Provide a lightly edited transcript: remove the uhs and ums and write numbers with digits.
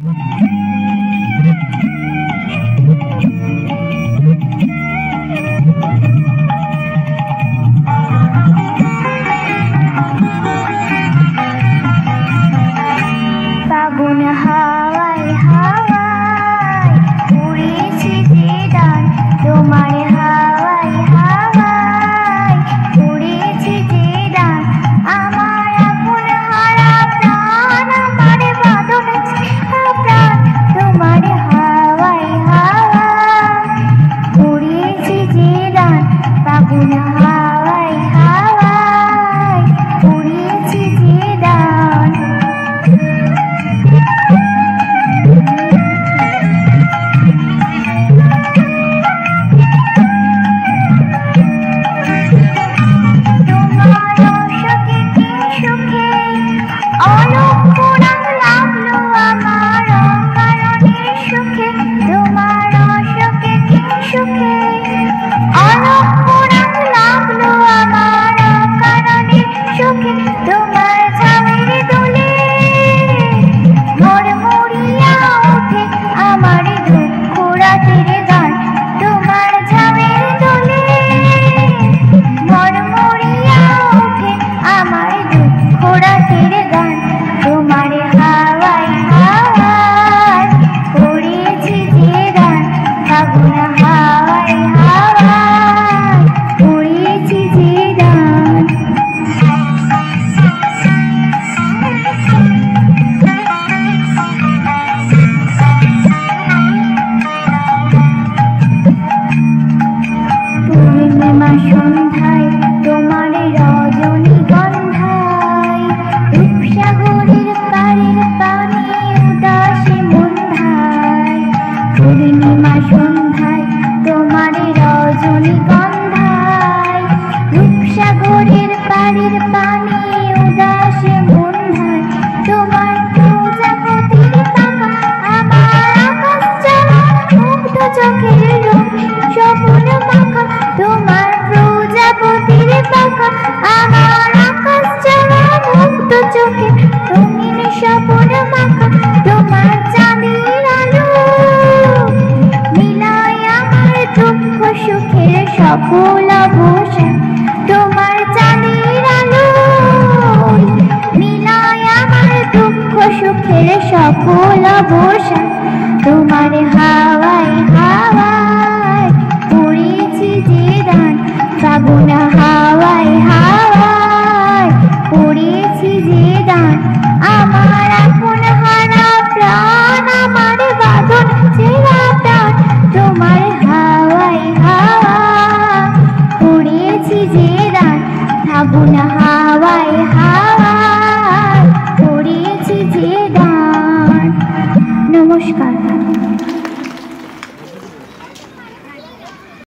ফাগুন হাওয়ায় হাওয়ায় উড়েছে যে ডান, তোমার হাওয়ায় হাওয়ায় উড়েছে যে ডান। আমার আপন হারা প্রাণ, আমার বাঁধন ছেঁড়া প্রাণ, তোমার হাওয়ায় হাওয়ায় উড়েছে যে ডান। ফাগুন হাওয়ায় হাওয়ায় উড়েছে যে ডান। সন্ধ্যায় তোমার রজনীগন্ধায়, রূপসাগরের পাড়ের পানি উদাসী মন্ধায়। পূর্ণিমা সন্ধ্যায় তোমার রজনীগন্ধায়, রূপসাগরের পাড়ের পানি উদাসী মন্ধায়। তোমার প্রজাপতির পাখা আমার আকাশ চাওয়া মুগ্ধ চোখের রঙ স্বপ্ন মাখা। তোমার প্রজাপতির পাখা আমার আকাশ চাওয়া মুগ্ধ চোখে রঙিন স্বপ্ন মাখা। তোমার চাঁদের আলো মিলায় আমার দুঃখ সুখের সকল অবসান। তোমার চাঁদের আলো মিলায় আমার দুঃখ সুখের সকল অবসান। তোমার হাওয়ায় হাওয়ায় উড়েছে যে ডান, ফাগুন হাওয়ায় হাওয়ায় উড়েছে যে ডান। আমার আপন হারা প্রাণ, আমার বাঁধন ছেঁড়া প্রাণ, তোমার হাওয়ায় হাওয়ায় উড়েছে যে ডান। ফাগুন হাওয়ায় হাওয়ায় উড়েছে যে ডান। নমস্কার।